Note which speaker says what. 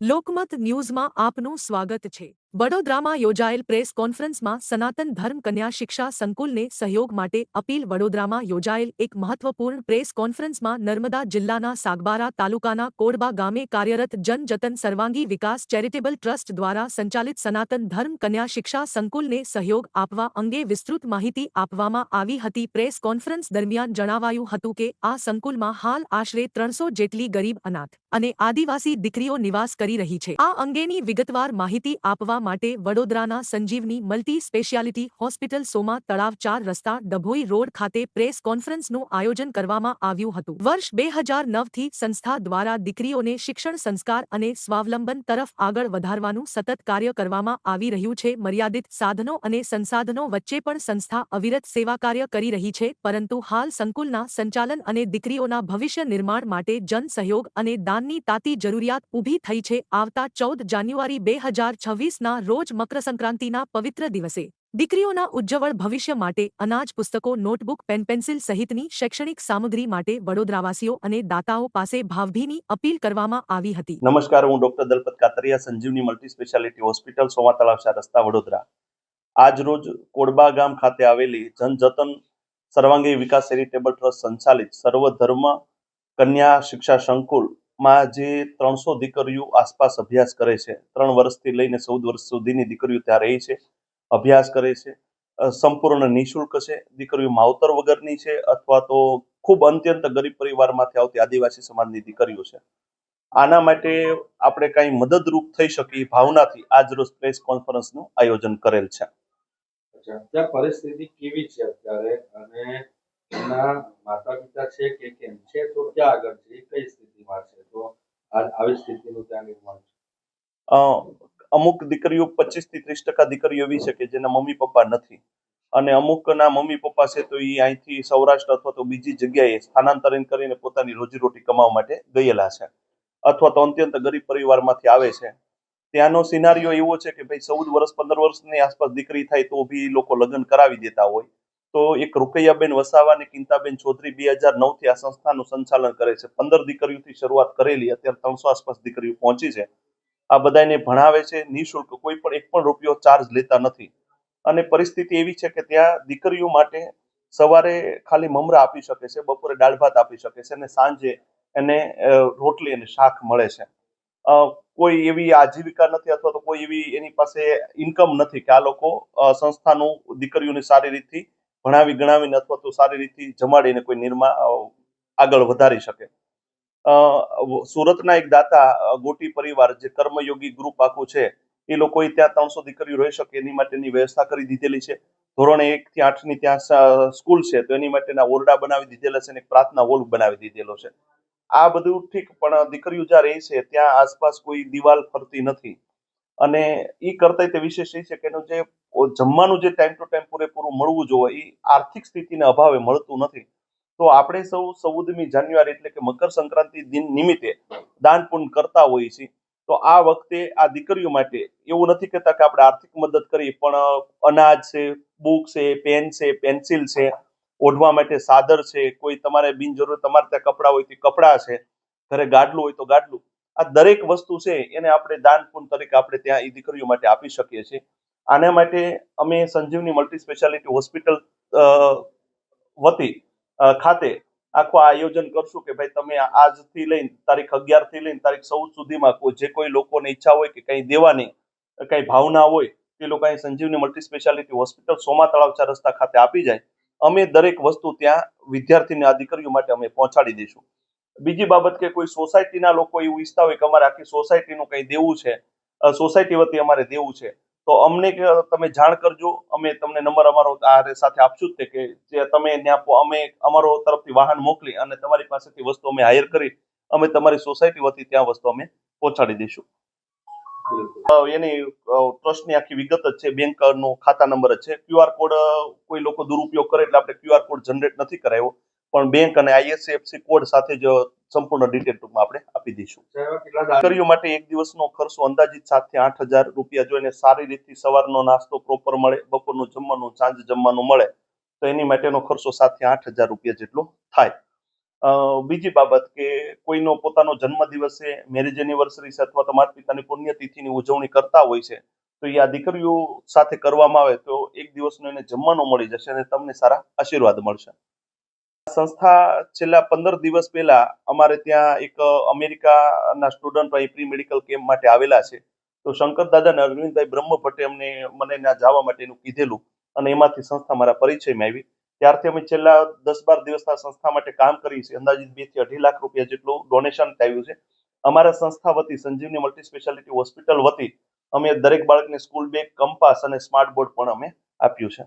Speaker 1: લોકમત ન્યૂઝમાં આપનું સ્વાગત છે। વડોદરામાં યોજાયેલ પ્રેસ કોન્ફરન્સમાં સનાતન ધર્મ કન્યા શિક્ષા સંકુલને સહયોગ માટે અપીલ। વડોદરામાં યોજાયેલ એક મહત્વપૂર્ણ પ્રેસ કોન્ફરન્સમાં નર્મદા જિલ્લાના સાગબારા તાલુકાના કોડબા ગામે કાર્યરત જન જતન સર્વાંગી વિકાસ ચેરિટેબલ ટ્રસ્ટ દ્વારા સંચાલિત સનાતન ધર્મ કન્યા શિક્ષા સંકુલને સહયોગ આપવા અંગે વિસ્તૃત માહિતી આપવામાં આવી હતી। પ્રેસ કોન્ફરન્સ દરમિયાન જણાવાયું હતું કે આ સંકુલમાં હાલ આશરે 300 જેટલી ગરીબ અનાથ અને આદિવાસી દીકરીઓ નિવાસ કરી રહી છે। આ અંગેની વિગતવાર માહિતી આપવા માટે વડોદરાના સંજીવની મલ્ટી સ્પેશિયાલિટી હોસ્પિટલ સોમા તળાવ 4 રસ્તા ડભોઈ રોડ ખાતે પ્રેસ કોન્ફરન્સનું આયોજન કરવામાં આવ્યું હતું। વર્ષ 2009થી સંસ્થા દ્વારા દીકરીઓને શિક્ષણ સંસ્કાર અને સ્વાવલંબન તરફ આગળ વધારવાનું સતત કાર્ય કરવામાં આવી રહ્યું છે। મર્યાદિત સાધનો અને સંસાધનો વચ્ચે પણ સંસ્થા અવિરત સેવા કાર્ય કરી રહી છે, પરંતુ હાલ સંકુલના સંચાલન અને દીકરીઓના ભવિષ્ય નિર્માણ માટે જન સહયોગ અને દાનની તાતી જરૂરિયાત ઊભી થઈ છે। આવતા 14 જાન્યુઆરી 2026ના રોજ મકરસંક્રાંતિના પવિત્ર દિવસે દીકરીઓના ઉજ્જવળ ભવિષ્ય માટે અનાજ, પુસ્તકો, નોટબુક, પેન્સિલ સહિતની શૈક્ષણિક સામગ્રી માટે વડોદરાવાસીઓ અને દાતાઓ પાસે ભાવભીની અપીલ કરવામાં આવી હતી।
Speaker 2: નમસ્કાર, હું ડોક્ટર દલપત કાતરિયા, સંજીવની મલ્ટી સ્પેશિયાલિટી હોસ્પિટલ સોમા તળાવ 4 રસ્તા વડોદરા। આજ રોજ કોડબા ગામ ખાતે આવેલી જનજતન સર્વાંગી વિકાસ ચેરિટેબલ ટ્રસ્ટ સંચાલિત સર્વધર્મ કન્યા શિક્ષા સંકુલમાં જે 300 દીકરીઓ આસપાસ અભ્યાસ કરે છે, 3 વર્ષથી લઈને 14 વર્ષ સુધીની દીકરીઓ ત્યાં રહી છે, અભ્યાસ કરે છે, સંપૂર્ણ નિઃશુલ્ક છે। દીકરીઓ માવતર વગરની છે અથવા તો ખૂબ અત્યંત ગરીબ પરિવારમાંથી આવતી આદિવાસી સમાજની દીકરીઓ છે। આના માટે આપણે કંઈ મદદરૂપ થઈ શકીએ ભાવનાથી આજ રોજ પ્રેસ કોન્ફરન્સનું આયોજન કરેલ છે।
Speaker 3: ત્યાં પરિસ્થિતિ કેવી છે અત્યારે, અને એના માતા પિતા છે કે કેમ છે, તો ક્યાં આગળ છે, કઈ સ્થિતિમાં છે, તો આવી સ્થિતિનું ત્યાં નિર્માણ છે?
Speaker 2: અમુક દીકરીઓ 25 થી 30% દીકરીઓ એવી છે કે જેના મમ્મી પપ્પા નથી, અને અમુકના મમ્મી પપ્પા છે તો એ અહીંથી સૌરાષ્ટ્ર અથવા તો બીજી જગ્યાએ સ્થાનાંતરણ કરીને પોતાની રોજીરોટી કમાવા માટે ગયેલા છે, અથવા તો અત્યંત ગરીબ પરિવારમાંથી આવે છે। ત્યાંનો સિનારીઓ એવો છે કે ભાઈ 14 વર્ષ 15 વર્ષની આસપાસ દીકરી થાય તો બી લોકો લગ્ન કરાવી દેતા હોય। તો એક રૂકૈયાબેન વસાવા અને કિંતાબેન ચૌધરી 2009થી આ સંસ્થાનું સંચાલન કરે છે। 15 દીકરીઓથી શરૂઆત કરેલી, અત્યારે 300 આસપાસ દીકરીઓ પહોંચી છે। આ બધાને ભણાવે છે નિઃશુલ્ક, કોઈ પણ એક પણ રૂપિયો ચાર્જ લેતા નથી। અને પરિસ્થિતિ એવી છે કે ત્યાં દીકરીઓ માટે સવારે ખાલી મમરા આપી શકે છે, બપોરે દાળ ભાત આપી શકે છે, અને સાંજે એને રોટલી અને શાક મળે છે। કોઈ એવી આજીવિકા નથી અથવા તો કોઈ એવી એની પાસે ઇન્કમ નથી કે આ લોકો સંસ્થાનું દીકરીઓને સારી રીતથી ભણાવી ગણાવીને અથવા તો સારી રીતથી જમાડીને કોઈ આગળ વધારી શકે। સુરતના એક દાતા ગોટી પરિવાર, જે કર્મયોગી ગ્રુપ આખું છે, એ લોકોએ ત્યાં 300 દીકરીઓ રહી શકે એની માટેની વ્યવસ્થા કરી દીધેલી છે। ધોરણ 1 થી 8ની ત્યાં સ્કૂલ છે તો એની માટેના ઓરડા બનાવી દીધેલા છે અને પ્રાર્થના હોલ બનાવી દીધેલો છે। આ બધું ઠીક, પણ દીકરીઓ જ્યાં રહી છે ત્યાં આસપાસ કોઈ દિવાલ ફરતી નથી, અને એ કરતા તે વિશેષ એ છે કે એનું જે જમવાનું જે ટાઈમ ટુ ટાઈમ પૂરેપૂરું મળવું જોઈએ એ આર્થિક સ્થિતિના અભાવે મળતું નથી। તો આપણે સૌ 14મી જાન્યુઆરી એટલે કે મકર સંક્રાંતિ દિન નિમિત્તે દાન પુણ્ય કરતા હોઈએ છીએ। તો આ વખતે આ દીકરીઓ માટે એવું નથી કહેતા કે આપણે આર્થિક મદદ કરીએ, પણ અનાજ છે, બુક છે, પેન છે, પેન્સિલ છે, ઓઢવા માટે સાદર છે, કોઈ તમારે બિનજરૂરી તમારે ત્યાં કપડાં હોય તો કપડાં છે, ઘરે ગાડલું હોય તો ગાડલું, આ દરેક વસ્તુ છે એને આપણે દાન પુણ્ય તરીકે આપણે ત્યાં એ દીકરીઓ માટે આપી શકીએ છીએ। આના માટે અમે સંજીવની મલ્ટી સ્પેશિયાલિટી હોસ્પિટલ વતી ખાતે આખું આયોજન કરશું કે ભાઈ તમે આજથી લઈને તારીખ 11 થી લઈને તારીખ 14 સુધીમાં જે કોઈ લોકોને ઈચ્છા હોય કે કંઈ દેવાની કંઈ ભાવના હોય તે લોકો અહીં સંજીવની મલ્ટી સ્પેશિયાલિટી હોસ્પિટલ સોમા તળાવ 4 રસ્તા ખાતે આપી જાય। અમે દરેક વસ્તુ ત્યાં વિદ્યાર્થીની આ દીકરીઓ માટે અમે પહોંચાડી દઈશું। બીજી બાબત કે કોઈ સોસાયટીના લોકો એવું ઈચ્છતા હોય કે અમારે આખી સોસાયટીનું કંઈ દેવું છે, સોસાયટી વતી અમારે દેવું છે, તો અમને તમે જાણ કરજો, અમે તમને નંબર અમારો આ સાથે આપશું જ કે જે તમે ત્યાં અમે અમારો તરફથી વાહન મોકલી અને તમારી પાસેથી વસ્તુ અમે હાયર કરી અમે તમારી સોસાયટી વતી ત્યાં વસ્તુ અમે પહોંચાડી દઈશું। એની ટ્રસ્ટની આખી વિગત જ છે, બેંકનો ખાતા નંબર જ છે। QR કોડ કોઈ લોકો દુરુપયોગ કરે એટલે આપણે QR કોડ જનરેટ નથી કરાવ્યો, પણ બેંક અને IFSC કોડ સાથે જ સંપૂર્ણ ડિટેલ ટૂંકમાં આપણે આપી દઈશું। દીકરીઓ માટે એક દિવસનો ખર્ચો અંદાજિત 7 થી 8 હજાર રૂપિયા જો એને સારી રીતથી સવારનો નાસ્તો પ્રોપર મળે, બપોરનું જમવાનું, સાંજ જમવાનું મળે તો એની માટેનો ખર્ચો 7 થી 8 હજાર રૂપિયા જેટલો થાય। બીજી બાબત કે કોઈનો પોતાનો જન્મદિવસ છે, મેરેજ એનિવર્સરી છે અથવા તો માતા પિતાની પુણ્યતિથિની ઉજવણી કરતા હોય છે, તો એ આ દીકરીઓ સાથે કરવામાં આવે તો એક દિવસનો એને જમવાનું મળી જશે અને તમને સારા આશીર્વાદ મળશે. સંસ્થા છેલ્લા 15 દિવસ પહેલા અમારે ત્યાં એક અમેરિકાના સ્ટુડન્ટ પ્રી મેડિકલ કેમ્પ માટે આવેલા છે. તો શંકર દાદા અને અરવિંદભાઈ બ્રહ્મભટ્ટે મને ત્યાં જવા માટેનું કીધેલું અને એમાંથી સંસ્થા મારા પરિચયમાં આવી. ત્યારથી અમે છેલ્લા 10-12 દિવસ આ સંસ્થા માટે કામ કરીએ છીએ. અંદાજિત 2 થી 2.5 લાખ રૂપિયા જેટલું ડોનેશન આવ્યું છે. અમારા સંસ્થા વતી સંજીવની મલ્ટી સ્પેશિયાલિટી હોસ્પિટલ વતી અમે દરેક બાળકને સ્કૂલ બેગ, કંપાસ અને સ્માર્ટ બોર્ડ પણ અમે આપ્યું છે.